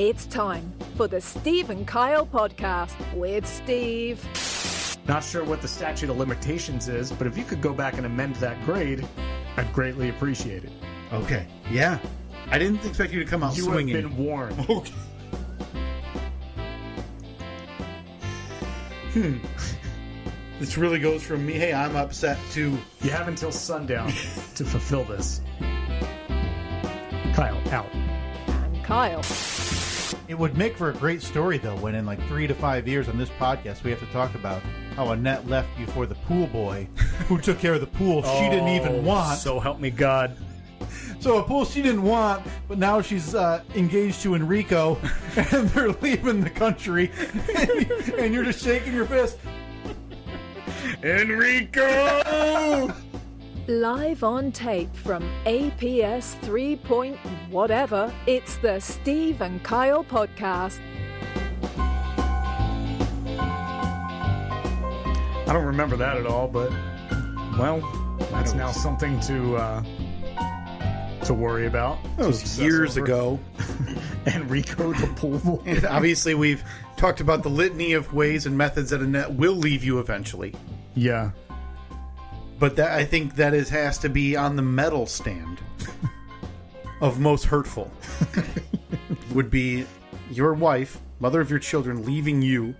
It's time for the Steve and Kyle podcast with Steve. Not sure what the statute of limitations is, but if you could go back and amend that grade, I'd greatly appreciate it. Okay. Yeah. I didn't expect you to come out swinging. You have been warned. Okay. This really goes from me, hey, I'm upset, to... You have until sundown to fulfill this. Kyle, out. And Kyle. It would make for a great story, though, when in like 3 to 5 years on this podcast, we have to talk about how Annette left you for the pool boy who took care of the pool she didn't even want. So help me God. So a pool she didn't want, but now she's engaged to Enrico, and they're leaving the country, and you're just shaking your fist. Enrico! Live on tape from APS 3 point whatever, it's the Steve and Kyle podcast. I don't remember that at all, but, well, that's now something to worry about. That was years ago. Enrico the pool boy. And obviously, we've talked about the litany of ways and methods that Annette will leave you eventually. Yeah. But that, I think that has to be on the medal stand of most hurtful. Would be your wife, mother of your children, leaving you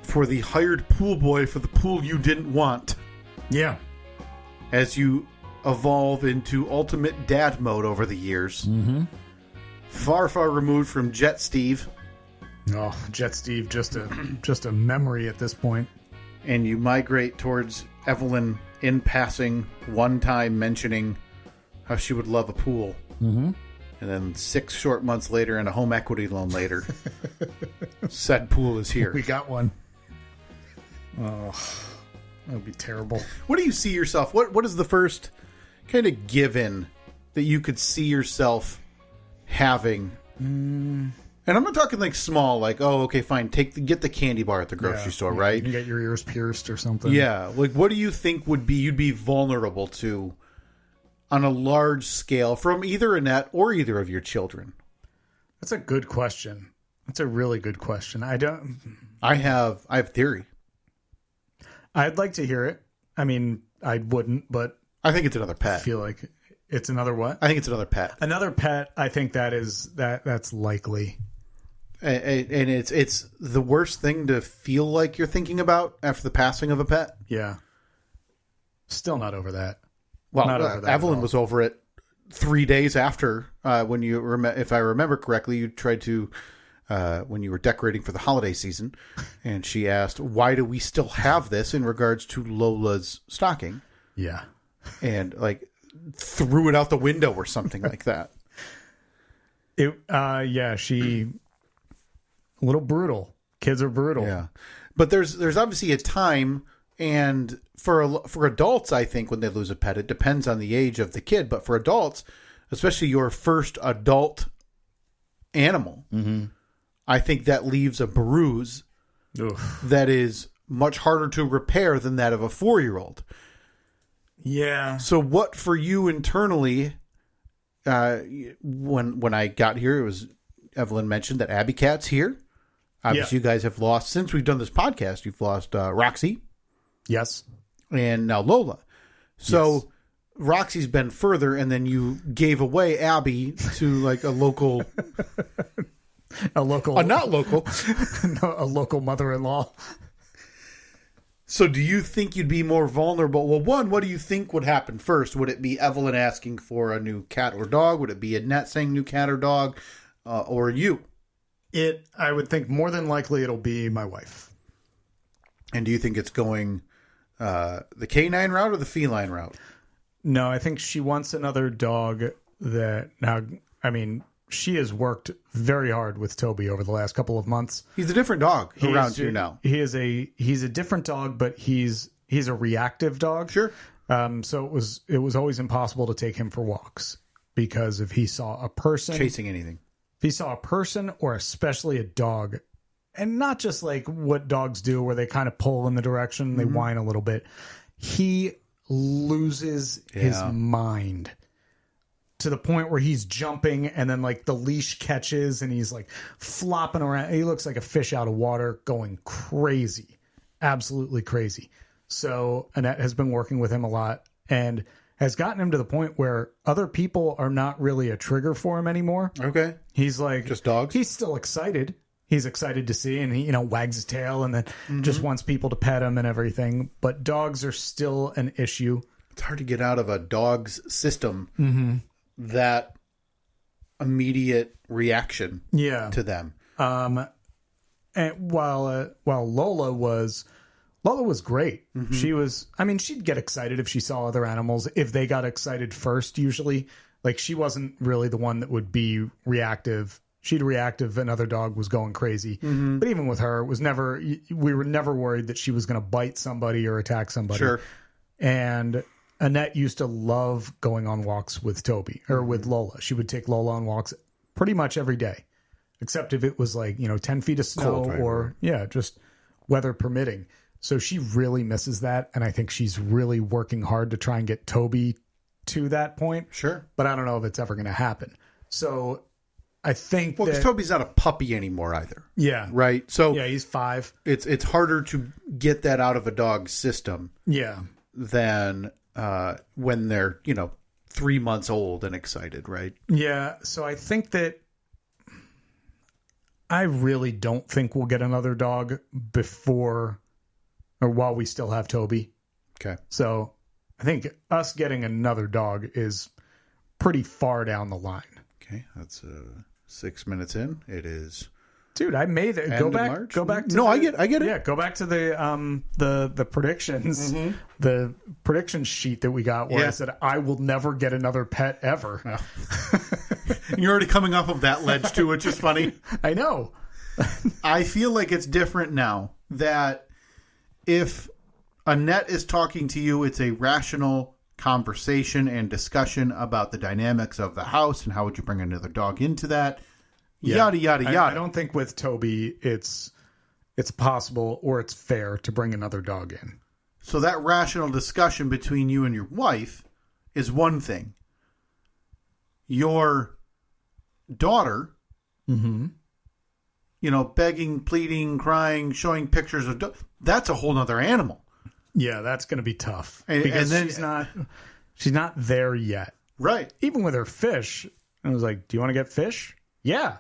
for the hired pool boy for the pool you didn't want. Yeah. As you evolve into ultimate dad mode over the years. Mm-hmm. Far, far removed from Jet Steve. Oh, Jet Steve, just a memory at this point. And you migrate towards Evelyn in passing, one time mentioning how she would love a pool. Mm-hmm. And then 6 short months later and a home equity loan later, said pool is here. We got one. Oh, that would be terrible. What do you see yourself? What is the first kind of given that you could see yourself having? And I'm not talking like small, like, oh, okay, fine, get the candy bar at the grocery store, yeah, right? You can get your ears pierced or something. Yeah, like what do you think you'd be vulnerable to on a large scale from either Annette or either of your children? That's a good question. That's a really good question. I have theory. I'd like to hear it. I mean, I wouldn't, but I think it's another I pet. feel like it's another what? I think it's another pet. Another pet. I think that's likely. And it's the worst thing to feel like you're thinking about after the passing of a pet. Yeah. Still not over that. Well, not over that Evelyn was over it 3 days after. When if I remember correctly, you tried to when you were decorating for the holiday season, and she asked, "Why do we still have this?" in regards to Lola's stocking. Yeah. And like threw it out the window or something like that. She a little brutal. Kids are brutal. Yeah. But there's obviously a time, and for adults, I think when they lose a pet, it depends on the age of the kid, but for adults, especially your first adult animal, I think that leaves a bruise that is much harder to repair than that of a 4-year-old. Yeah. So what for you internally, when I got here, it was Evelyn mentioned that Abby Cat's here. Obviously, You guys have lost, since we've done this podcast, you've lost Roxy. Yes. And now Lola. So Roxy's been further, and then you gave away Abby to like a local... not local. No, a local mother-in-law. So do you think you'd be more vulnerable? Well, one, what do you think would happen first? Would it be Evelyn asking for a new cat or dog? Would it be Annette saying new cat or dog? Or you? I would think more than likely it'll be my wife. And do you think it's going the canine route or the feline route? No, I think she wants another dog she has worked very hard with Toby over the last couple of months. He's a different dog around here now. He's a different dog, but he's a reactive dog. Sure. So it was always impossible to take him for walks because if he saw a person chasing anything, if he saw a person or especially a dog, and not just like what dogs do where they kind of pull in the direction, they whine a little bit. He loses his mind to the point where he's jumping and then like the leash catches and he's like flopping around. He looks like a fish out of water, going crazy, absolutely crazy. So Annette has been working with him a lot and has gotten him to the point where other people are not really a trigger for him anymore. Okay. He's like, just dogs. He's still excited. He's excited to see, and he, you know, wags his tail and then just wants people to pet him and everything. But dogs are still an issue. It's hard to get out of a dog's system that immediate reaction to them. And while Lola was great. She was, I mean, she'd get excited if she saw other animals, if they got excited first, usually. Like, she wasn't really the one that would be reactive. She'd react if another dog was going crazy. But even with her, it was never, we were never worried that she was going to bite somebody or attack somebody. Sure. And Annette used to love going on walks with Toby or with Lola. She would take Lola on walks pretty much every day, except if it was like, 10 feet of snow Cold, right, or, just weather permitting. So she really misses that. And I think she's really working hard to try and get Toby to that point. Sure. But I don't know if it's ever going to happen. So I think because Toby's not a puppy anymore either. Yeah. Right. So yeah, he's 5. It's harder to get that out of a dog's system. Yeah. Than when they're, 3 months old and excited. Right. Yeah. So I think that I really don't think we'll get another dog before or while we still have Toby. Okay. So I think us getting another dog is pretty far down the line. Okay. That's 6 minutes in. It is. Dude, I made it. Go back. March? Go back. To I get it. Yeah, go back to the predictions, the prediction sheet that we got where I said I will never get another pet ever. Oh. You're already coming off of that ledge too, which is funny. I know. I feel like it's different now that if Annette is talking to you, it's a rational conversation and discussion about the dynamics of the house and how would you bring another dog into that. Yada, yada, yada. I don't think with Toby it's possible or it's fair to bring another dog in. So that rational discussion between you and your wife is one thing. Your daughter, begging, pleading, crying, showing pictures of that's a whole nother animal. Yeah, that's going to be tough. Because then she's not there yet. Right. Even with her fish, I was like, do you want to get fish? Yeah.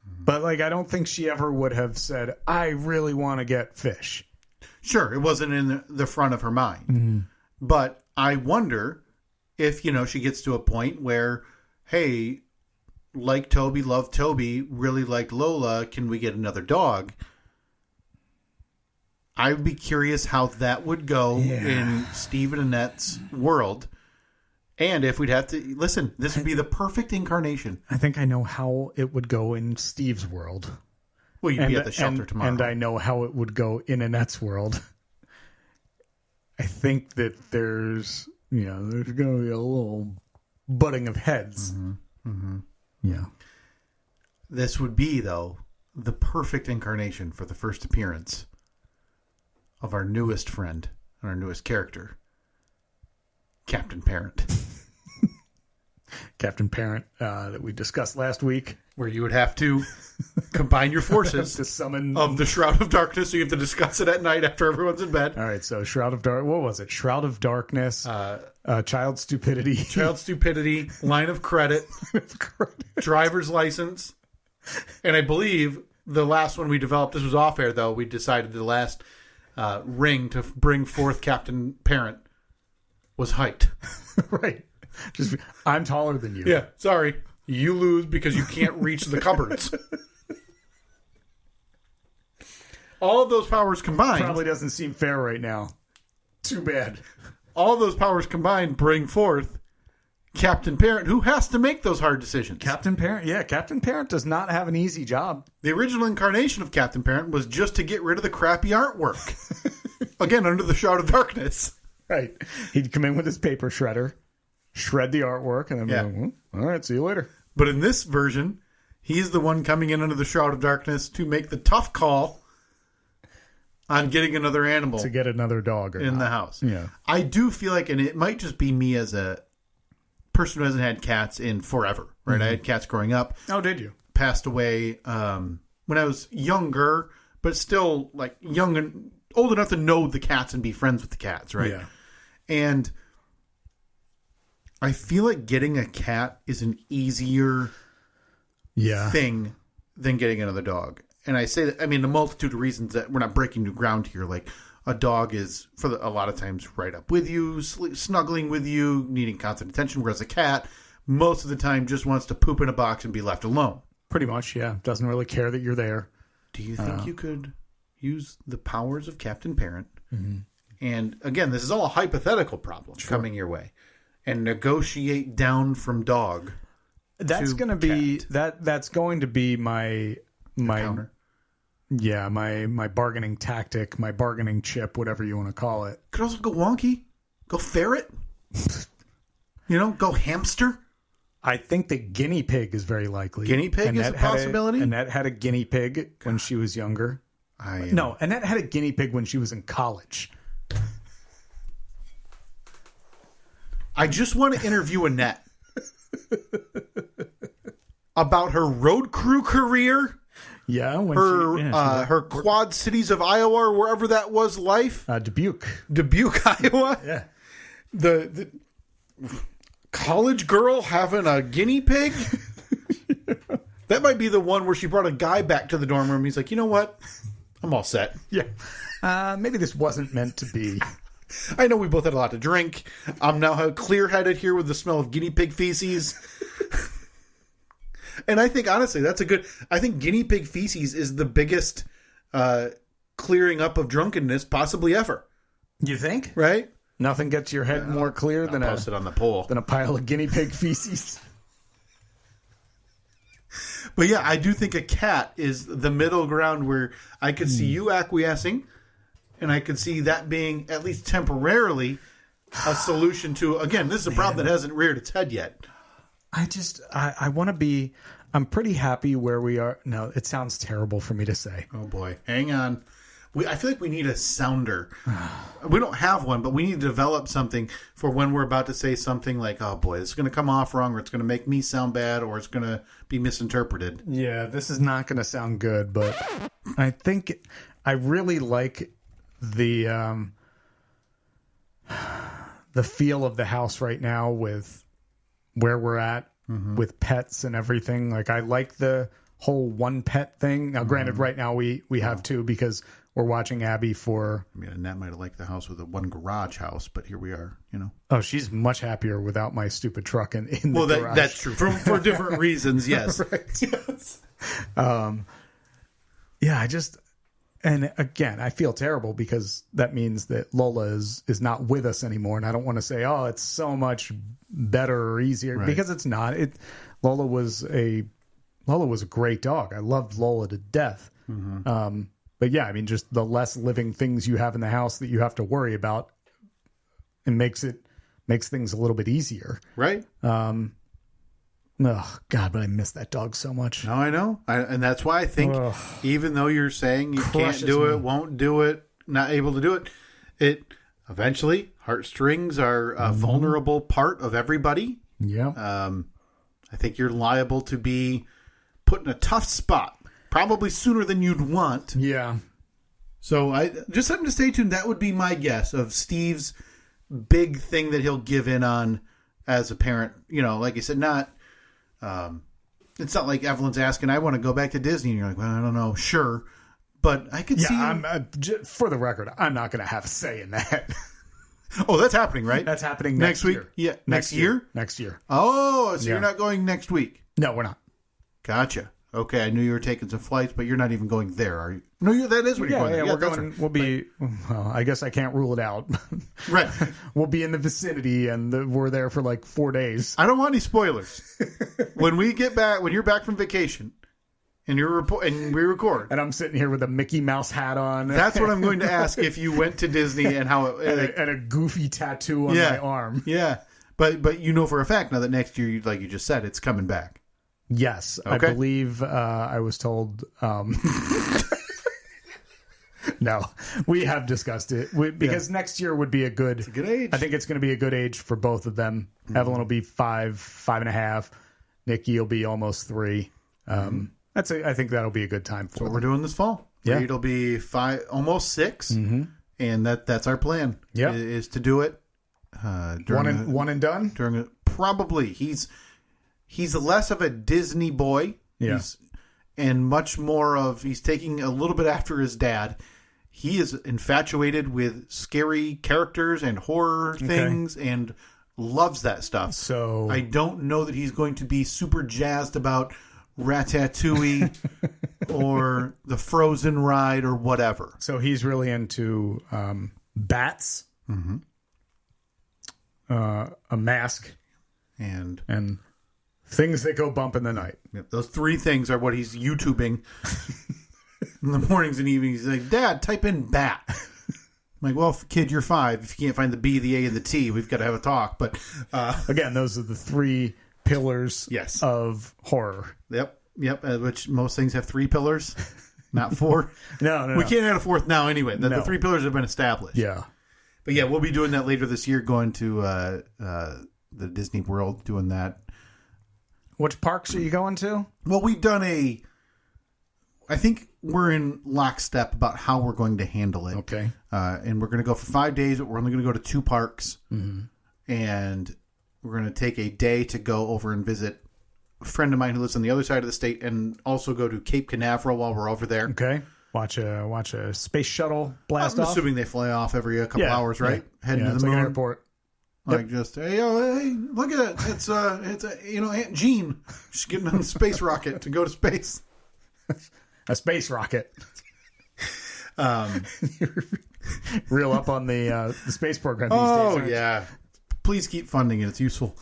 But I don't think she ever would have said, I really want to get fish. Sure, it wasn't in the front of her mind. But I wonder if, she gets to a point where, hey, like Toby, love Toby, really like Lola, can we get another dog? I would be curious how that would go in Steve and Annette's world. And if we'd have to listen, this would be the perfect incarnation. I think I know how it would go in Steve's world. Well, you'd be at the shelter tomorrow. And I know how it would go in Annette's world. I think that there's going to be a little butting of heads. Yeah. This would be, though, the perfect incarnation for the first appearance of our newest friend and our newest character, Captain Parent. Captain Parent that we discussed last week. Where you would have to combine your forces to summon of the Shroud of Darkness, so you have to discuss it at night after everyone's in bed. All right, so Shroud of Dark. What was it? Shroud of Darkness, Child Stupidity. Child Stupidity, Line of Credit, Driver's License. And I believe the last one we developed, this was off air though, we decided the last ring to bring forth Captain Parent was height. Right. Just, I'm taller than you. Yeah, sorry. You lose because you can't reach the cupboards. All of those powers combined... Probably doesn't seem fair right now. Too bad. All of those powers combined bring forth Captain Parent, who has to make those hard decisions. Captain Parent, yeah. Captain Parent does not have an easy job. The original incarnation of Captain Parent was just to get rid of the crappy artwork. Again, under the Shroud of Darkness. Right. He'd come in with his paper shredder, shred the artwork, and then be like, all right, see you later. But in this version, he's the one coming in under the Shroud of Darkness to make the tough call on getting another animal. To get another dog in the house. Yeah. I do feel like, and it might just be me as a person who hasn't had cats in forever, right? Mm-hmm. I had cats growing up. Oh, did you? Passed away when I was younger, but still like young and old enough to know the cats and be friends with the cats, right? Yeah. And I feel like getting a cat is an easier thing than getting another dog. And I say that, I mean, a multitude of reasons that we're not breaking new ground here. Like a dog is, a lot of times, right up with you, snuggling with you, needing constant attention, whereas a cat, most of the time, just wants to poop in a box and be left alone. Pretty much, yeah. Doesn't really care that you're there. Do you think you could use the powers of Captain Parent? Mm-hmm. And again, this is all a hypothetical problem coming your way. And negotiate down from dog. That's going to be that's going to be my counter. Yeah, my bargaining tactic, my bargaining chip, whatever you want to call it. Could also go wonky, go ferret, go hamster. I think the guinea pig is very likely. Guinea pig is a possibility. Annette had a guinea pig when she was younger. No, Annette had a guinea pig when she was in college. I just want to interview Annette about her road crew career. Yeah, when her Quad Cities of Iowa or wherever that was life. Dubuque, Iowa. Yeah, the college girl having a guinea pig. That might be the one where she brought a guy back to the dorm room. He's like, you know what? I'm all set. Yeah, maybe this wasn't meant to be. I know we both had a lot to drink. I'm now clear-headed here with the smell of guinea pig feces. And I think, honestly, I think guinea pig feces is the biggest clearing up of drunkenness possibly ever. You think? Right? Nothing gets your head more clear than post it on the poll. Than a pile of guinea pig feces. But yeah, I do think a cat is the middle ground where I could see you acquiescing, and I could see that being, at least temporarily, a solution to, again, this is a problem that hasn't reared its head yet. I want to be, I'm pretty happy where we are. No, it sounds terrible for me to say. Oh boy. Hang on. I feel like we need a sounder. We don't have one, but we need to develop something for when we're about to say something like, oh boy, this is going to come off wrong, or it's going to make me sound bad, or it's going to be misinterpreted. Yeah, this is not going to sound good, but I think I really like the feel of the house right now with where we're at with pets and everything. Like, I like the whole one pet thing. Now, granted, right now we have two because we're watching Abby for... I mean, Annette might have liked the house with a one garage house, but here we are, Oh, she's much happier without my stupid truck in the garage. That's true. For different reasons, yes. Right. Yes. Yeah, and again, I feel terrible because that means that Lola is not with us anymore, and I don't want to say, oh, it's so much better or easier, because it's not. Lola was a great dog. I loved Lola to death. Mm-hmm. But yeah, I mean, just the less living things you have in the house that you have to worry about, it makes things a little bit easier. Right. Oh God, but I miss that dog so much. No, I know. And that's why I think even though you're saying you can't do it, won't do it, not able to do it, it eventually, heartstrings are a vulnerable part of everybody. Yeah. I think you're liable to be put in a tough spot, probably sooner than you'd want. Yeah. So I just something to stay tuned. That would be my guess of Steve's big thing that he'll give in on as a parent. Like I said, not... it's not like Evelyn's asking, I want to go back to Disney. And you're like, well, I don't know. Sure. But I could see... for the record, I'm not going to have a say in that. Oh, that's happening, right? That's happening next week? Year. Yeah. Next year? Next year. Oh, so you're not going next week? No, we're not. Gotcha. Okay, I knew you were taking some flights, but you're not even going there, are you? No, that is where you're going. Yeah, we're going. Right. We'll be... Well, I guess I can't rule it out. Right. We'll be in the vicinity, and we're there for like 4 days. I don't want any spoilers. When we get back, when you're back from vacation, and we record, and I'm sitting here with a Mickey Mouse hat on. That's what I'm going to ask if you went to Disney and how it... and a goofy tattoo on my arm. Yeah, but for a fact now that next year, like you just said, it's coming back. Yes, okay. I believe I was told No, we have discussed it because next year would be a good age. I think it's going to be a good age for both of them. Evelyn will be 5.5. Nikki will be almost 3. I think that'll be a good time for So them. we're doing this fall. Yeah. Reed will be 5, almost 6, and that's our plan. Yep. Is to do it. One and done. Probably he's less of a Disney boy. Yeah. And much more of he's taking a little bit after his dad. He is infatuated with scary characters and horror things and loves that stuff. So I don't know that he's going to be super jazzed about Ratatouille or the Frozen ride or whatever. So he's really into bats, a mask, And things that go bump in the night. those 3 things are what he's YouTubing in the mornings and evenings. He's like, Dad, type in bat. I'm like, well, kid, you're 5. If you can't find the B, the A, and the T, we've got to have a talk. But Again, those are the 3 pillars of horror. Yep. Which most things have 3 pillars, not 4. No. We can't add a 4th now anyway. The 3 pillars have been established. Yeah. But yeah, we'll be doing that later this year, going to the Disney World, doing that. Which parks are you going to? Well, we've done I think we're in lockstep about how we're going to handle it. Okay. And we're going to go for 5 days, but we're only going to go to 2 parks. And we're going to take a day to go over and visit a friend of mine who lives on the other side of the state, and also go to Cape Canaveral while we're over there. Okay. Watch a space shuttle blast I'm off. assuming they fly off every couple hours, right? Heading to it's the like moon. an airport. Like just hey, look at it! It's Aunt Jean. She's getting on a space rocket to go to space. A space rocket. Real up on the space program these days. Oh yeah, please keep funding it. It's useful.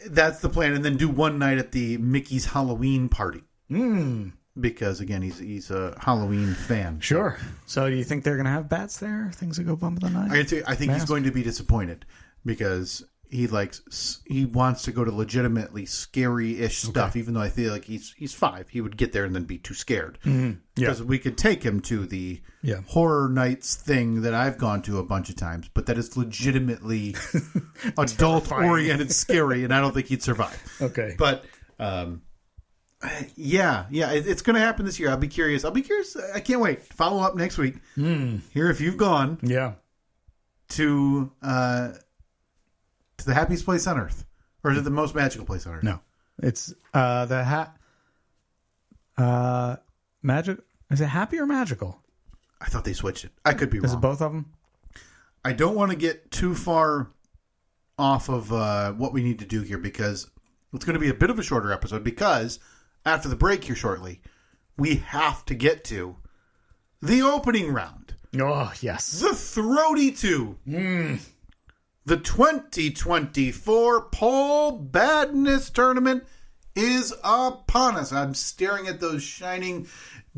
That's the plan, and then do one night at the Mickey's Halloween party. Because again, he's a Halloween fan. Sure. So do you think they're going to have bats there? Things that go bump in the night? I think he's going to be disappointed because he wants to go to legitimately scary-ish stuff, even though I feel like he's 5. He would get there and then be too scared. Because we could take him to the horror nights thing that I've gone to a bunch of times, but that is legitimately adult-oriented scary, and I don't think he'd survive. Okay. But it's going to happen this year. I'll be curious. I can't wait. Follow up next week. Hear if you've gone to the happiest place on earth, or is it the most magical place on earth? No, it's magic. Is it happy or magical? I thought they switched it. I could be wrong. Is it both of them? I don't want to get too far off of what we need to do here, because it's going to be a bit of a shorter episode, because after the break here shortly, we have to get to the opening round. Oh, yes. The Throaty 2. The 2024 Pole Badness Tournament is upon us. I'm staring at those shining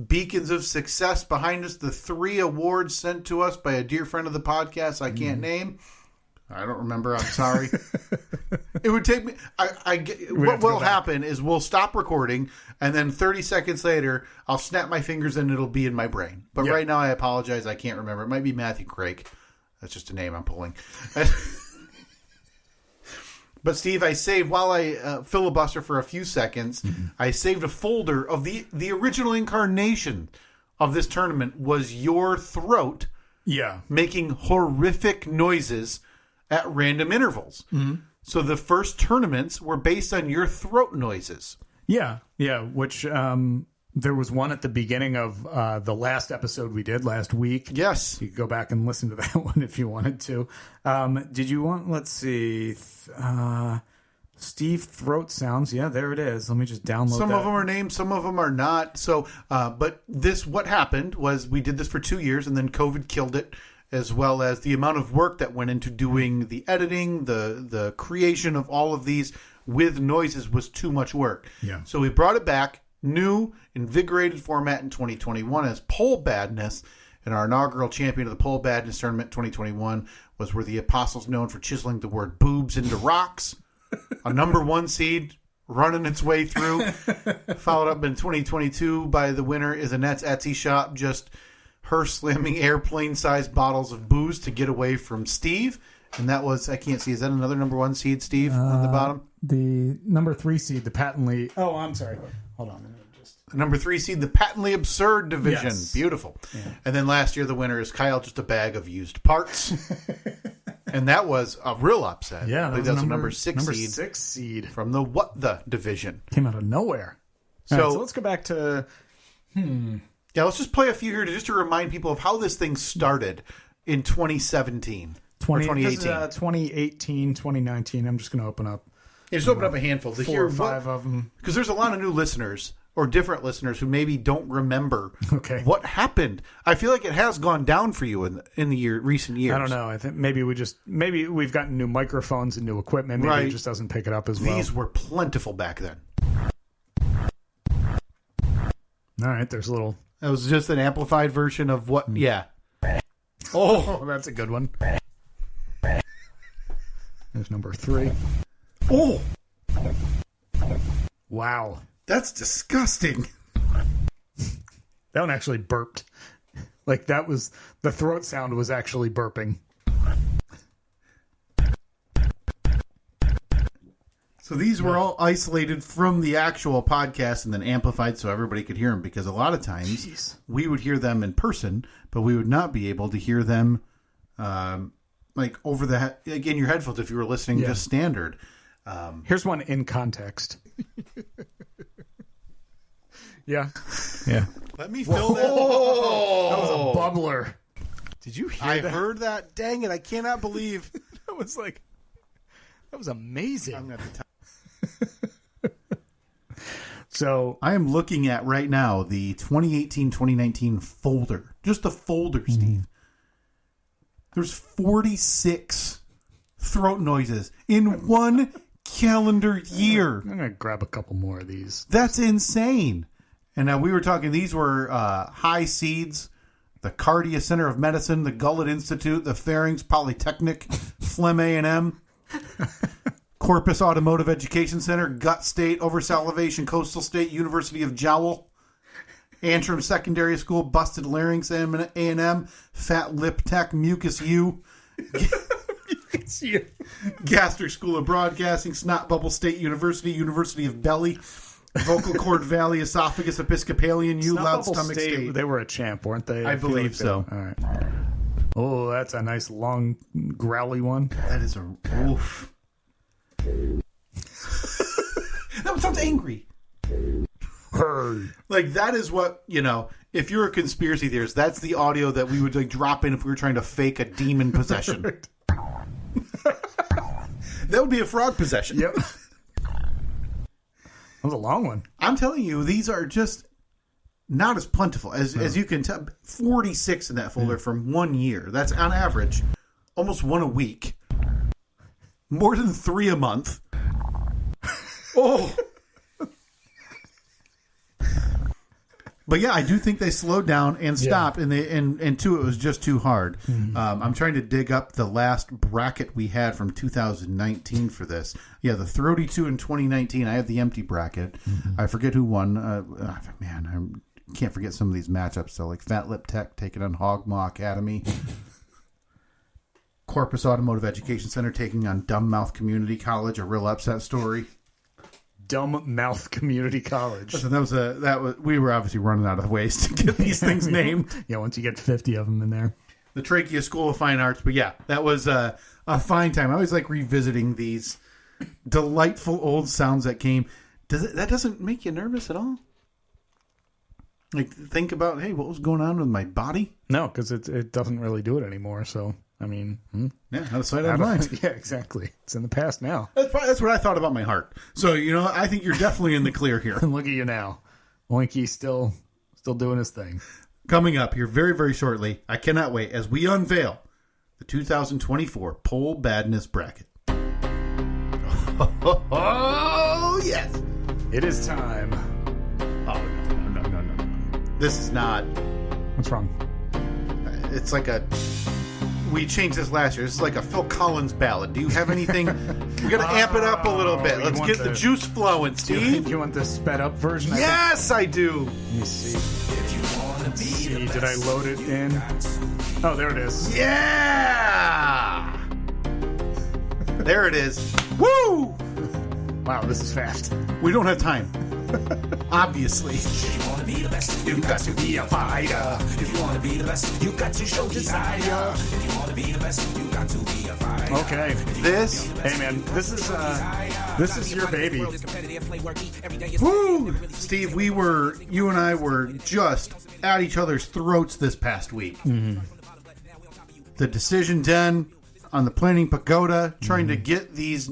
beacons of success behind us. The 3 awards sent to us by a dear friend of the podcast I can't name. I don't remember. I'm sorry. It would take me. What will happen is we'll stop recording, and then 30 seconds later, I'll snap my fingers and it'll be in my brain. But right now, I apologize. I can't remember. It might be Matthew Craig. That's just a name I'm pulling. But Steve, I saved, while I filibuster for a few seconds, I saved a folder of the original incarnation of this tournament was your throat making horrific noises at random intervals. So the first tournaments were based on your throat noises. Yeah, which there was one at the beginning of the last episode we did last week. Yes. You could go back and listen to that one if you wanted to. Did you want, let's see, Steve Throat Sounds. Yeah, there it is. Let me just download Some that. of them are named, some of them are not. So, but what happened was we did this for 2 years, and then COVID killed it, as well as the amount of work that went into doing the editing, the creation of all of these with noises was too much work. Yeah. So we brought it back, new, invigorated format in 2021 as Pole Badness, and our inaugural champion of the Pole Badness Tournament 2021 was Were the Apostles, known for chiseling the word boobs into rocks. A number 1 seed, running its way through. Followed up in 2022 by the winner is Annette's Etsy shop, just her slamming airplane-sized bottles of booze to get away from Steve. And that was, I can't see, is that another number 1 seed, Steve, on the bottom? The number 3 seed, the patently... Oh, I'm sorry. Hold on. The number 3 seed, the patently absurd division. Yes. Beautiful. Yeah. And then last year, the winner is Kyle, just a bag of used parts. And that was a real upset. Yeah, I believe that was a number 6 seed. 6 seed. From the What The division. Came out of nowhere. So, All right, so let's go back to... Yeah, let's just play a few here just to remind people of how this thing started in 2017. 2018. This is, 2018, 2019. I'm just going to open up. Yeah, just open up a handful to 4 hear or 5 of them. Because there's a lot of new listeners or different listeners who maybe don't remember what happened. I feel like it has gone down for you in the recent years. I don't know. I think maybe we've gotten new microphones and new equipment. Maybe it just doesn't pick it up as well. These were plentiful back then. All right, there's a little... That was just an amplified version of what... Yeah. Oh, that's a good one. There's number 3. Oh! Wow. That's disgusting. That one actually burped. Like, that was... The throat sound was actually burping. So these were all isolated from the actual podcast and then amplified so everybody could hear them, because a lot of times we would hear them in person, but we would not be able to hear them like over the in your headphones if you were listening just standard. Here's one in context. Yeah. Let me fill that. That was a bubbler. Did you hear that? I heard that. Dang it. I cannot believe. That was amazing. I'm going to So I am looking at right now the 2018-2019 folder. Just the folder, Steve. There's 46 throat noises in one calendar year. I'm going to grab a couple more of these. That's insane. And now we were talking, these were high seeds, the Cardia Center of Medicine, the Gullet Institute, the Pharynx Polytechnic, Phlegm A&M, Corpus Automotive Education Center, Gut State, Oversalivation, Coastal State, University of Jowl, Antrim Secondary School, Busted Larynx A&M, Fat Lip Tech, Mucus U, Gastric School of Broadcasting, Snot Bubble State University, University of Belly, Vocal Cord Valley, Esophagus Episcopalian U, Loud Stomach State. They were a champ, weren't they? I believe so. All right. Oh, that's a nice long growly one. That is a oof. That one sounds angry. Like, that is what, if you're a conspiracy theorist, that's the audio that we would like drop in if we were trying to fake a demon possession. That would be a frog possession. Yep. That was a long one. I'm telling you, these are just not as plentiful as you can tell. 46 in that folder from 1 year. That's on average almost 1 a week. More than 3 a month. Oh. But yeah, I do think they slowed down and stopped, and two, it was just too hard. Mm-hmm. I'm trying to dig up the last bracket we had from 2019 for this. Yeah, the Throaty 2 in 2019. I have the empty bracket. Mm-hmm. I forget who won. Man, I can't forget some of these matchups. So like Fat Lip Tech taking on Hogmaw Academy. Corpus Automotive Education Center taking on Dumb Mouth Community College, a real upset story. Dumb Mouth Community College. Listen, we were obviously running out of ways to get these things named. Yeah, once you get 50 of them in there. The Trachea School of Fine Arts, but yeah, that was a fine time. I always like revisiting these delightful old sounds that came. That doesn't make you nervous at all? Like, think about, hey, what was going on with my body? No, because it doesn't really do it anymore, so... I mean, yeah, out of sight, out of mind. Yeah, exactly. It's in the past now. That's what I thought about my heart. So, I think you're definitely in the clear here. And look at you now. Oinky's still doing his thing. Coming up here very, very shortly, I cannot wait, as we unveil the 2024 Poll Badness Bracket. Oh, yes. It is time. Oh, no. This is not... What's wrong? It's like a We changed this last year. This is like a Phil Collins ballad. Do you have anything? We got to amp it up a little bit. Let's get the juice flowing, Steve. You want the sped up version? Yes, I do. Let me see. Let's see. Did I load it in? Oh, there it is. Yeah! There it is. Woo! Wow, this is fast. We don't have time. Obviously. If you want to be the best, you got to be a fighter. If you want to be the best, you got to show desire. If you want to be the best, you got to be a fighter. Okay. Hey man, this is your baby. Woo! Steve, you and I were just at each other's throats this past week. Mm-hmm. The Decision Den on the Planning Pagoda, trying to get these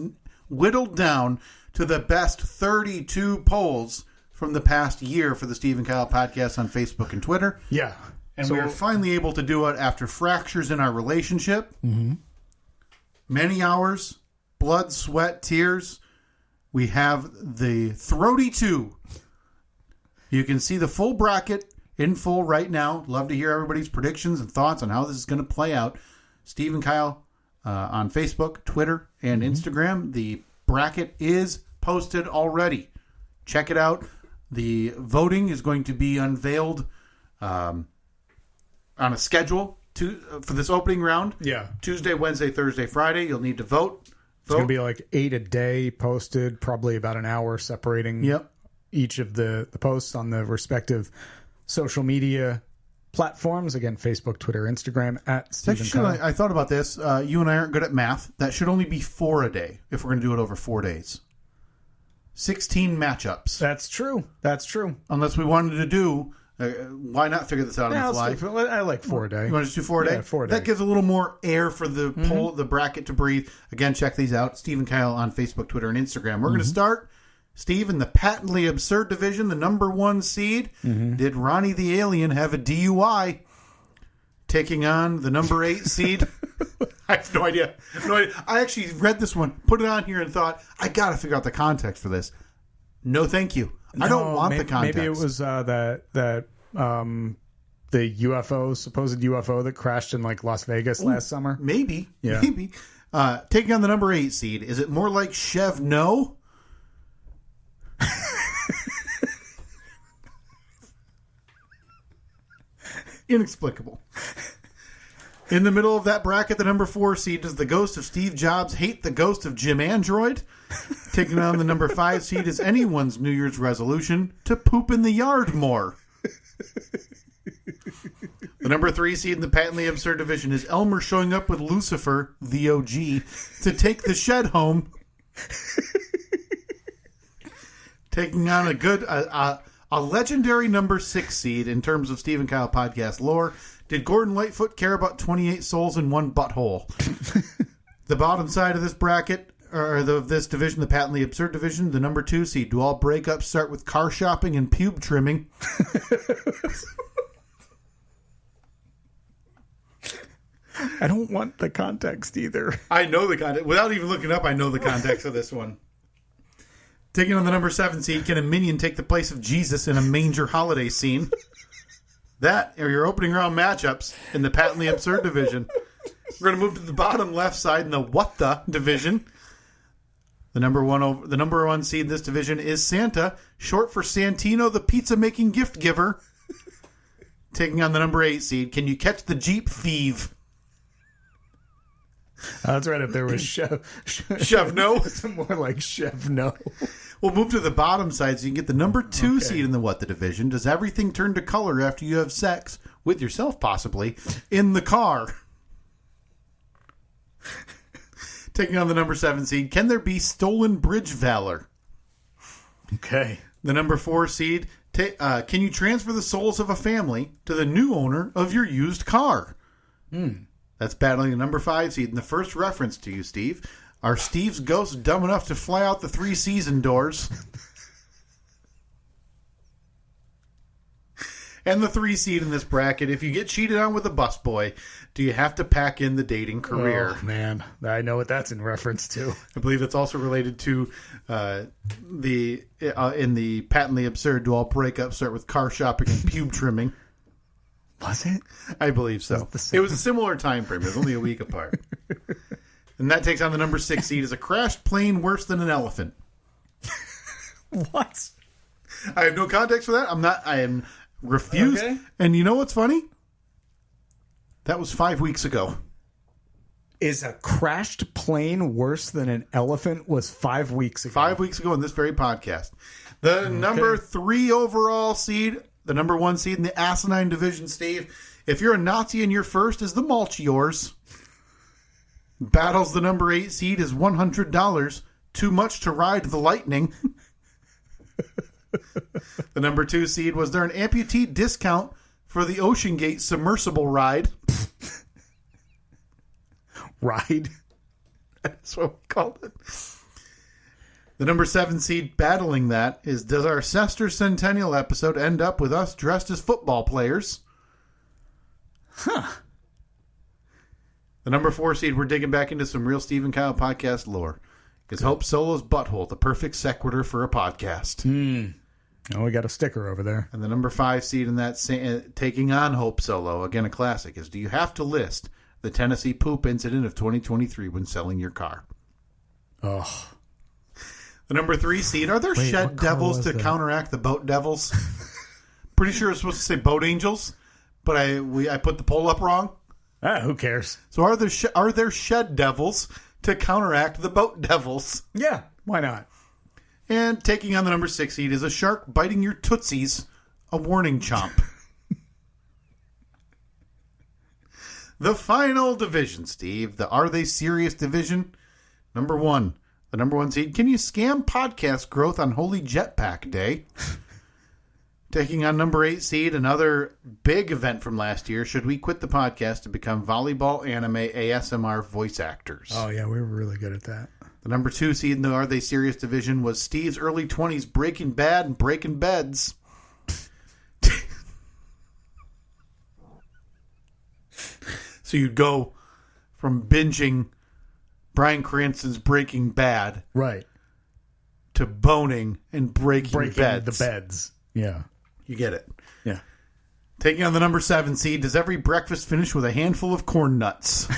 whittled down to the best 32 polls from the past year for the Steve and Kyle podcast on Facebook and Twitter. Yeah. And we were finally able to do it after fractures in our relationship. Mm-hmm. Many hours, blood, sweat, tears. We have the Throaty 2. You can see the full bracket in full right now. Love to hear everybody's predictions and thoughts on how this is going to play out. Steve and Kyle on Facebook, Twitter, and Instagram. The bracket is posted already. Check it out. The voting is going to be unveiled on a schedule for this opening round. Yeah. Tuesday, Wednesday, Thursday, Friday. You'll need to vote. It's going to be like 8 a day posted, probably about an hour separating each of the posts on the respective social media platforms. Again, Facebook, Twitter, Instagram, at Stephen Kyle. I thought about this. You and I aren't good at math. That should only be 4 a day if we're going to do it over 4 days. 16 matchups. That's true. Unless we wanted to do... why not figure this out on the fly? I like 4 a day. You want to just do 4 a day? Yeah, 4 a day. That gives a little more air for the poll, the bracket to breathe. Again, check these out. Steve and Kyle on Facebook, Twitter, and Instagram. We're going to start, Steve, in the patently absurd division, the number 1 seed. Did Ronnie the Alien have a DUI? Taking on the number 8 seed. I have no idea. I actually read this one, put it on here, and thought, I got to figure out the context for this. No, thank you. I don't want the context. Maybe it was the UFO, supposed UFO that crashed in like Las Vegas last summer. Maybe. Yeah. Maybe. Taking on the number 8 seed, is it more like Chev No? Inexplicable. In the middle of that bracket, the number 4 seed, does the ghost of Steve Jobs hate the ghost of Jim Android? Taking on the number 5 seed is anyone's New Year's resolution to poop in the yard more. The number 3 seed in the patently absurd division is Elmer showing up with Lucifer, the OG, to take the shed home. Taking on a legendary number 6 seed in terms of Steve and Kyle podcast lore. Did Gordon Lightfoot care about 28 souls in one butthole? The bottom side of this bracket, or of this division, the patently absurd division, the number 2 seed. Do all breakups start with car shopping and pube trimming? I don't want the context either. I know the context. Without even looking up, I know the context of this one. Taking on the number 7 seed, can a minion take the place of Jesus in a manger holiday scene? That are your opening round matchups in the patently absurd division. We're going to move to the bottom left side in the what the division. The number 1 seed in this division is Santa, short for Santino, the pizza making gift giver. Taking on the number 8 seed, can you catch the Jeep thief? That's right. If there was Chev No, it's more like Chev No. We'll move to the bottom side so you can get the number 2 seed in the what the division. Does everything turn to color after you have sex with yourself, possibly in the car? Taking on the number 7 seed, can there be stolen bridge valor? Okay. The number 4 seed, can you transfer the souls of a family to the new owner of your used car? That's battling the number 5 seed. And the first reference to you, Steve. Are Steve's ghosts dumb enough to fly out the 3 season doors? And the 3 seed in this bracket, if you get cheated on with a busboy, do you have to pack in the dating career? Oh, man. I know what that's in reference to. I believe it's also related to in the patently absurd, do all breakups start with car shopping and pube trimming? Was it? I believe so. It was a similar time frame. It was only a week apart. And that takes on the number 6 seed. Is a crashed plane worse than an elephant? What? I have no context for that. I am refused. Okay. And you know what's funny? That was 5 weeks ago. Is a crashed plane worse than an elephant? Was 5 weeks ago. 5 weeks ago in this very podcast. The number 3 overall seed, the number 1 seed in the asinine division, Steve. If you're a Nazi and you're first, is the Malt yours? Battles the number 8 seed is $100. Too much to ride the lightning. The number 2 seed, was there an amputee discount for the Ocean Gate submersible ride? Ride? That's what we called it. The number 7 seed battling that is, does our Sester Centennial episode end up with us dressed as football players? Huh. The number 4 seed, we're digging back into some real Steve and Kyle podcast lore. Is Hope Solo's butthole the perfect sequitur for a podcast? Oh, we got a sticker over there. And the number 5 seed in that, taking on Hope Solo, again a classic, is, do you have to list the Tennessee poop incident of 2023 when selling your car? Oh. The number 3 seed, are there shed devils to counteract the boat devils? Pretty sure it's supposed to say boat angels, but I put the poll up wrong. Who cares? So are there shed devils to counteract the boat devils? Yeah, why not? And taking on the number 6 seed, is a shark biting your tootsies a warning chomp? The final division, Steve, the Are They Serious division. Number 1, the number 1 seed. Can you scam podcast growth on Holy Jetpack Day? Taking on number 8 seed, another big event from last year. Should we quit the podcast to become volleyball anime ASMR voice actors? Oh, yeah, we were really good at that. The number 2 seed in the Are They Serious division was Steve's early 20s Breaking Bad and Breaking Beds. So you'd go from binging Bryan Cranston's Breaking Bad, right, to boning and breaking beds. The beds. Yeah. You get it. Yeah. Taking on the number 7 seed, does every breakfast finish with a handful of corn nuts?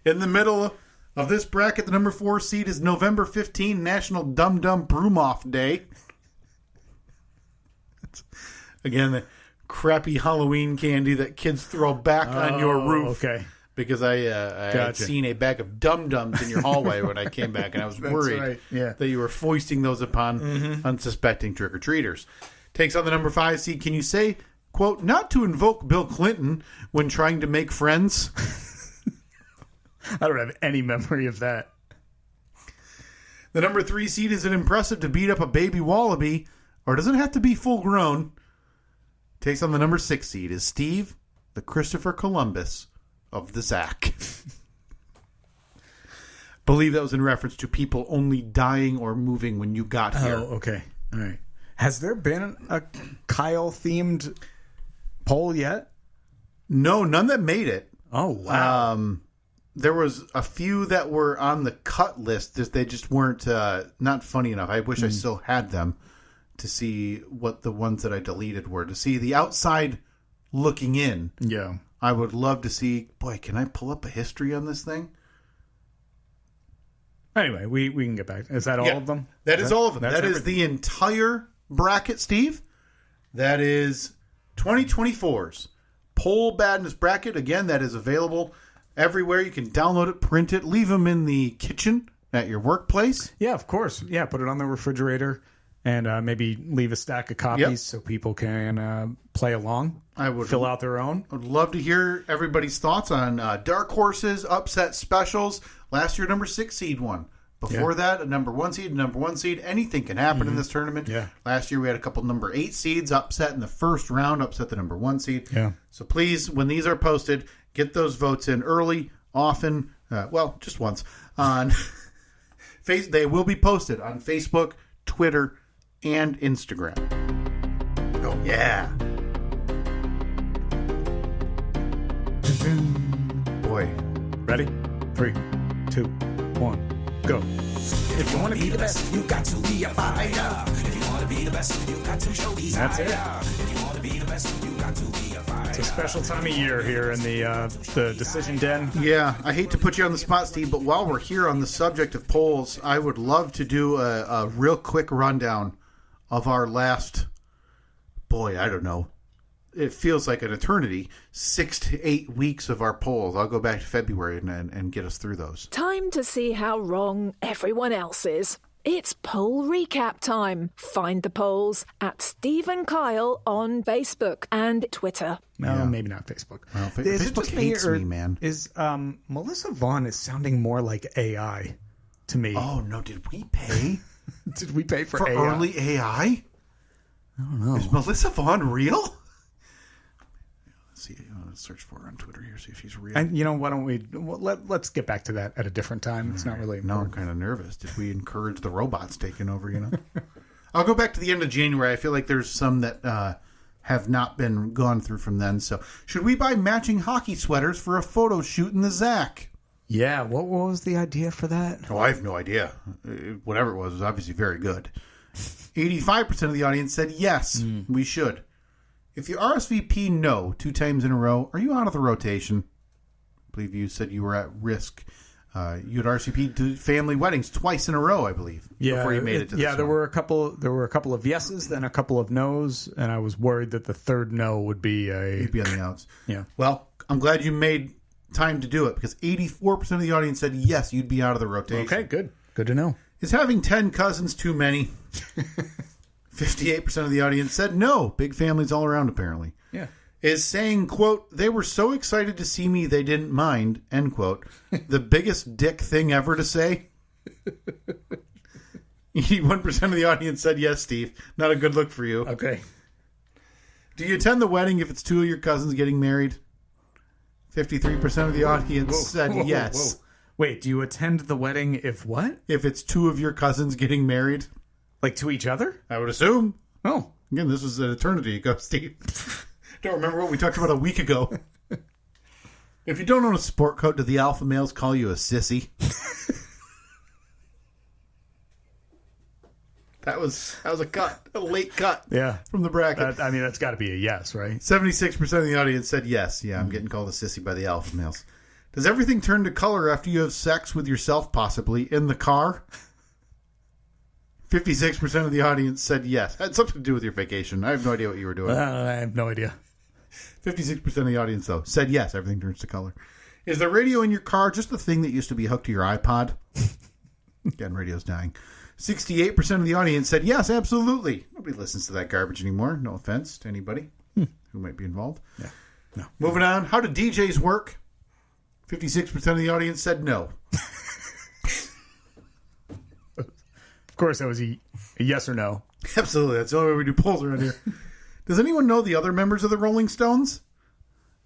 In the middle of this bracket, the number 4 seed is November 15, National Dum Dum Broom Off Day. Again, the crappy Halloween candy that kids throw back on your roof. Okay. Because I had seen a bag of Dum-Dums in your hallway when I came back, and I was worried that you were foisting those upon unsuspecting trick-or-treaters. Takes on the number 5 seed. Can you say, quote, not to invoke Bill Clinton when trying to make friends? I don't have any memory of that. The number 3 seed, is it impressive to beat up a baby wallaby, or does it have to be full-grown? Takes on the number 6 seed. Is Steve the Christopher Columbus of the Zach? Believe that was in reference to people only dying or moving when you got here. Oh, okay. All right. Has there been a Kyle-themed poll yet? No, none that made it. Oh, wow. There was a few that were on the cut list. They just weren't not funny enough. I wish I still had them to see what the ones that I deleted were. To see the outside looking in. Yeah. I would love to see, boy, can I pull up a history on this thing? Anyway, we can get back. Is that all of them? That is all of them. That is the entire bracket, Steve. That is 2024's Poll Badness Bracket. Again, that is available everywhere. You can download it, print it, leave them in the kitchen at your workplace. Yeah, of course. Yeah, put it on the refrigerator and maybe leave a stack of copies so people can play along. I would fill out their own. I would love to hear everybody's thoughts on dark horses, upset specials. Last year, number 6 seed won. Before that, a number 1 seed, anything can happen in this tournament. Yeah. Last year, we had a couple number 8 seeds upset in the first round, upset the number 1 seed. Yeah. So please, when these are posted, get those votes in early, often, just once. On they will be posted on Facebook, Twitter, and Instagram. Oh, yeah. Boy. Ready? 3, 2, 1, go. If you want to be the best, you got to be a fighter. If you want to be the best, you got to show desire. That's it. If you want to be the best, you got to be a fighter. It's a special time of year here in the Decision Den. Yeah, I hate to put you on the spot, Steve, but while we're here on the subject of polls, I would love to do a real quick rundown of our last, boy, I don't know, it feels like an eternity, 6 to 8 weeks of our polls. I'll go back to February and get us through those. Time to see how wrong everyone else is. It's poll recap time. Find the polls at Steve and Kyle on Facebook and Twitter. No, maybe not Facebook. Well, Is it Facebook just hates or me, man. Is Melissa Vaughn is sounding more like AI to me? Oh, no, did we pay Did we pay for AI? early AI? I don't know. Is Melissa Vaughn real? Let's see, search for her on Twitter here, see if she's real. And why don't we? Well, let's get back to that at a different time. It's not really Now I'm important. kind of nervous. Did we encourage the robots taking over, I'll go back to the end of January. I feel like there's some that have not been gone through from then. So, should we buy matching hockey sweaters for a photo shoot in the Zach? Yeah. What was the idea for that? Oh, I have no idea. Whatever it was obviously very good. 85% of the audience said yes, we should. If you RSVP no 2 times in a row, are you out of the rotation? I believe you said you were at risk. You had RSVP to family weddings twice in a row, I believe. Yeah, before you made it to this there one. were a couple of yeses, then a couple of nos, and I was worried that the third no would be You'd be on the outs. Yeah. Well, I'm glad you made time to do it because 84% of the audience said yes, you'd be out of the rotation. Okay, good to know. Is having 10 cousins too many? 58% of the audience said no. Big families all around, apparently. Yeah. Is saying, quote, they were so excited to see me they didn't mind, end quote, the biggest dick thing ever to say? 81% of the audience said yes, Steve. Not a good look for you. Okay. Do you attend the wedding if it's 2 of your cousins getting married? 53% of the audience said yes. Whoa. Wait, do you attend the wedding if what? If it's 2 of your cousins getting married? Like to each other? I would assume. Oh. Again, this was an eternity ago, Steve. Don't remember what we talked about a week ago. If you don't own a sport coat, do the alpha males call you a sissy? That was a cut, a late cut. Yeah. From the bracket. That's got to be a yes, right? 76% of the audience said yes. Yeah, I'm getting called a sissy by the alpha males. Does everything turn to color after you have sex with yourself, possibly, in the car? 56% of the audience said yes. Had something to do with your vacation. I have no idea what you were doing. I have no idea. 56% of the audience, though, said yes, everything turns to color. Is the radio in your car just the thing that used to be hooked to your iPod? Again, radio's dying. 68% of the audience said yes, absolutely. Nobody listens to that garbage anymore. No offense to anybody who might be involved. Yeah. No. Moving on. How do DJs work? 56% of the audience said no. Of course, that was a yes or no. Absolutely. That's the only way we do polls around here. Does anyone know the other members of the Rolling Stones?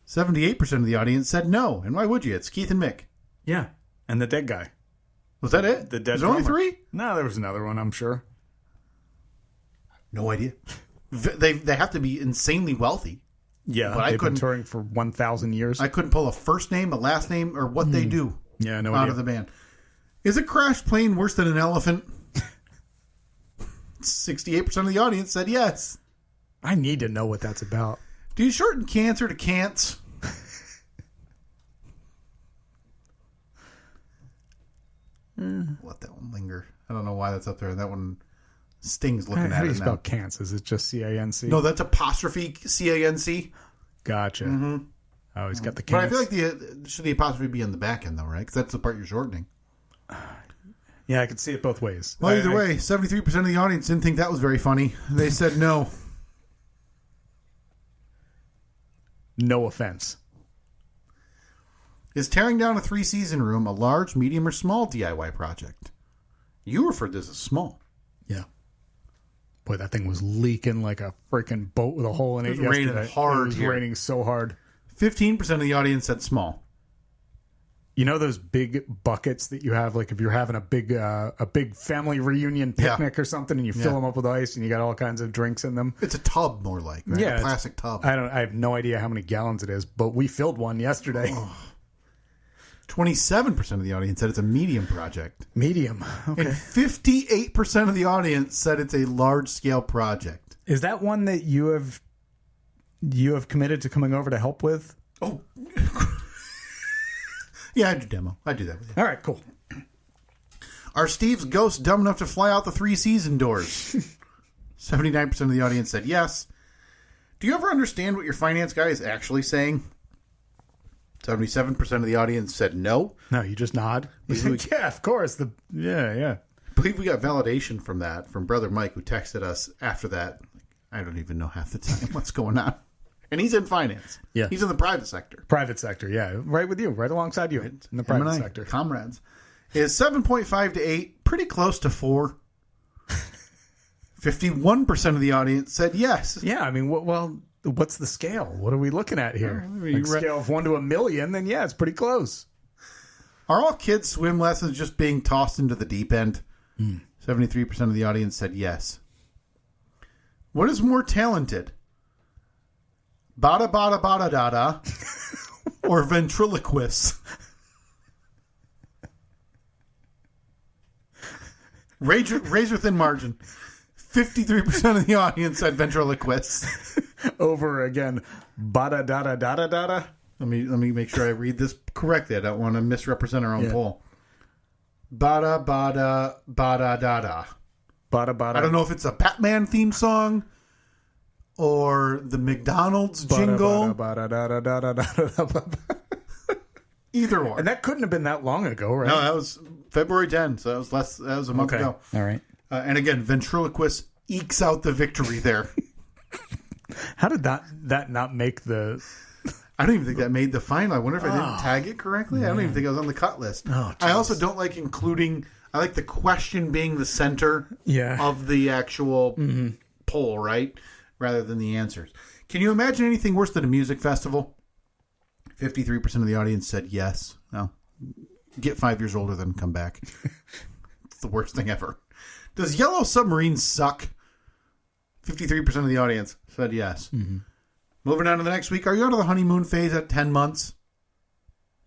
78% of the audience said no. And why would you? It's Keith and Mick. Yeah. And the dead guy. Was that it? The dead There's only drummer. 3? No, there was another one, I'm sure. No idea. They have to be insanely wealthy. Yeah, But I they've been couldn't- touring for 1,000 years. I couldn't pull a first name, a last name, or what they do Yeah, no out idea. of the band. Is a crash plane worse than an elephant? 68% of the audience said yes. I need to know what that's about. Do you shorten cancer to cants? Let that one linger. I don't know why that's up there. That one stings looking How at do you it now. spell cants? Is it just C-A-N-C? No, that's apostrophe C-A-N-C. Gotcha. Oh, he's got the But I cants. feel like should the apostrophe be on the back end, though, right? Because that's the part you're shortening. Yeah, I can see it both ways. Well, either way, 73% of the audience didn't think that was very funny. They said no. No offense. Is tearing down a 3-season room a large, medium, or small DIY project? You referred to this as small. Yeah. Boy, that thing was leaking like a freaking boat with a hole in it. It was raining yesterday. hard It was here. raining so hard. 15% of the audience said small. You know those big buckets that you have, like if you're having a big family reunion Yeah. picnic or something, and you fill them up with ice, and you got all kinds of drinks in them. It's a tub, more like, right? Yeah, A it's- plastic tub. I have no idea how many gallons it is, but we filled one yesterday. 27% of the audience said it's a medium project. Medium. And Okay. 58% of the audience said it's a large-scale project. Is that one that you have committed to coming over to help with? Oh. Yeah, I do demo. I do that with you. All right, cool. Are Steve's ghosts dumb enough to fly out the 3 seas indoors? 79% of the audience said yes. Do you ever understand what your finance guy is actually saying? 77% of the audience said no. No, you just nod. He's like, yeah, of course. Yeah. I believe we got validation from that from Brother Mike, who texted us after that. I don't even know half the time what's going on. And he's in finance. Yeah. He's in the private sector. Private sector, yeah. Right with you, right alongside you in the private M&I, sector. Comrades. Is 7.5 to 8, pretty close to 4. 51% of the audience said yes. Yeah, I mean, what's the scale? What are we looking at here? Scale of 1 to 1,000,000, then yeah, it's pretty close. Are all kids' swim lessons just being tossed into the deep end? 73% of the audience said yes. What is more talented? Bada bada bada dada or ventriloquists? Razor thin margin. 53% of the audience said ventriloquists. Over again. Bada dada dada dada. Let me make sure I read this correctly. I don't want to misrepresent our own poll. Bada bada bada dada. Bada bada. I don't know if it's a Batman theme song or the McDonald's jingle. Bada bada bada dada dada. Either one. And that couldn't have been that long ago, right? No, that was February 10th, so that was a month ago. All right. And again, ventriloquist ekes out the victory there. How did that not make the... I don't even think that made the final. I wonder if I didn't tag it correctly. Man. I don't even think I was on the cut list. Oh, I also don't like including... I like the question being the center Yeah. of the actual poll, right? Rather than the answers. Can you imagine anything worse than a music festival? 53% of the audience said yes. No. Get 5 years older, then come back. It's the worst thing ever. Does Yellow Submarine suck? 53% of the audience said yes. Mm-hmm. Moving on to the next week. Are you out of the honeymoon phase at 10 months?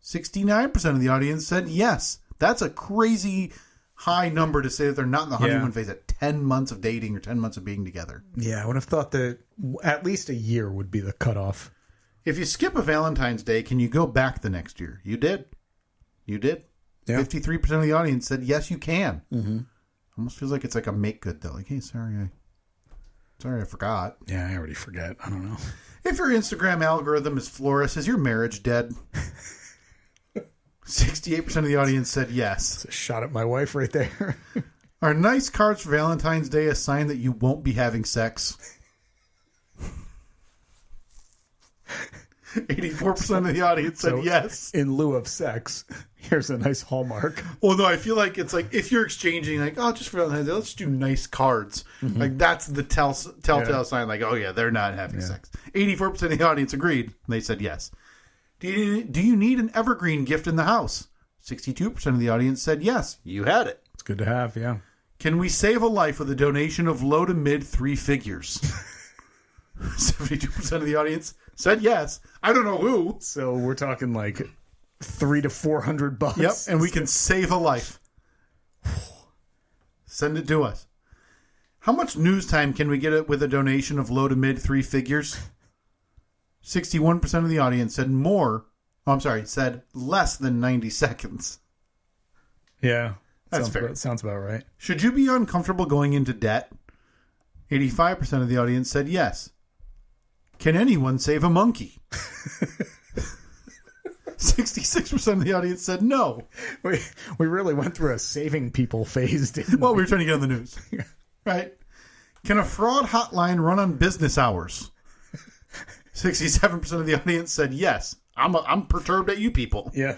69% of the audience said yes. That's a crazy high number to say that they're not in the honeymoon phase at 10 months of dating or 10 months of being together. Yeah, I would have thought that at least a year would be the cutoff. If you skip a Valentine's Day, can you go back the next year? You did. You did. Yeah. 53% of the audience said yes, you can. Mm-hmm. Almost feels like it's like a make good though. Like, hey, sorry, I forgot. Yeah, I already forget. I don't know. If your Instagram algorithm is Flores, is your marriage dead? 68% of the audience said yes. It's a shot at my wife right there. Are nice cards for Valentine's Day a sign that you won't be having sex? 84% of the audience said yes. In lieu of sex, here's a nice Hallmark. Well, no, I feel like it's like if you're exchanging, like, oh, just for Valentine's Day, let's do nice cards. Mm-hmm. Like that's the telltale sign. Like, oh yeah, they're not having sex. 84% of the audience agreed. They said yes. Do you need an evergreen gift in the house? 62% of the audience said yes. You had it. It's good to have. Yeah. Can we save a life with a donation of low to mid 3 figures? 72% of the audience said yes. I don't know who. So we're talking like $300 to $400. Yep, and we can save a life. Send it to us. How much news time can we get it with a donation of low to mid 3 figures? 61% of the audience said said less than 90 seconds. Yeah. That's fair. Sounds about right. Should you be uncomfortable going into debt? 85% of the audience said yes. Can anyone save a monkey? 66% of the audience said no. We really went through a saving people phase, didn't we were trying to get on the news. Right? Can a fraud hotline run on business hours? 67% of the audience said yes. I'm perturbed at you people. Yeah.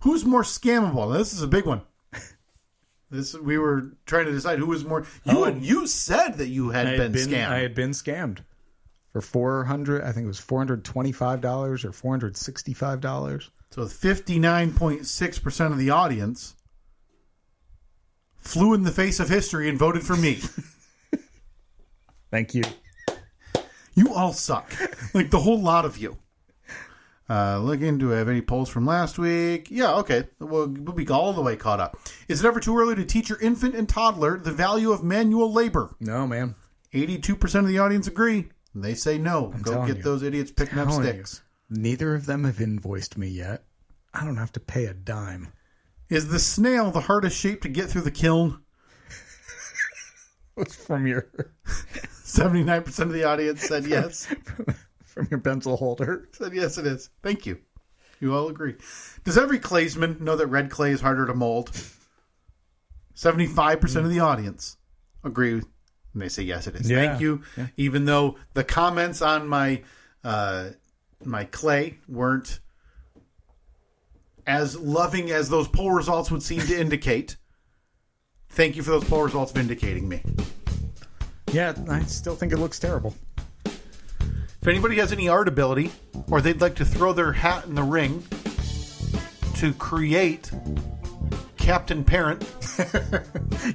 Who's more scammable? Now, this is a big one. We were trying to decide who was more. You said that you had been scammed. I had been scammed for $400. I think it was $425 or $465. So 59.6% of the audience flew in the face of history and voted for me. Thank you. You all suck. Like the whole lot of you. Looking, do I have any polls from last week? Yeah, okay. We'll be all the way caught up. Is it ever too early to teach your infant and toddler the value of manual labor? No, man. 82% of the audience agree. They say no. Go get those idiots picking up sticks. Neither of them have invoiced me yet. I don't have to pay a dime. Is the snail the hardest shape to get through the kiln? What's from your 79% of the audience said yes. From your pencil holder? Said yes, it is. Thank you. You all agree. Does every claysman know that red clay is harder to mold? 75% of the audience agree, and they say yes, it is. Yeah. Thank you. Yeah. Even though the comments on my my clay weren't as loving as those poll results would seem to indicate. Thank you for those poll results vindicating me. Yeah, I still think it looks terrible. If anybody has any art ability, or they'd like to throw their hat in the ring to create Captain Parent,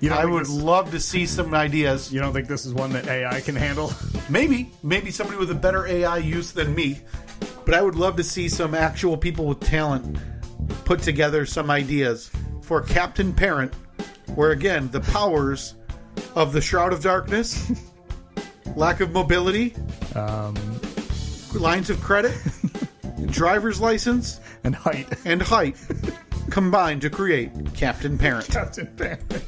I would love to see some ideas. You don't think this is one that AI can handle? Maybe somebody with a better AI use than me, but I would love to see some actual people with talent put together some ideas for Captain Parent, where again, the powers of the Shroud of Darkness, lack of mobility, lines of credit, driver's license, and height combined to create Captain Parent. Captain Parent.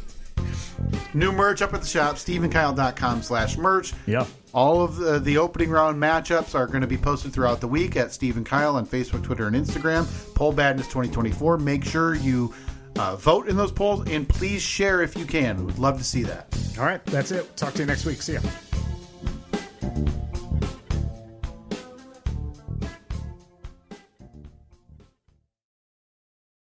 New merch up at the shop, SteveandKyle.com/merch. Yeah. All of the opening round matchups are going to be posted throughout the week at Steve and Kyle on Facebook, Twitter, and Instagram. Poll Badness 2024. Make sure you vote in those polls, and please share if you can. We'd love to see that. All right, that's it. Talk to you next week. See ya.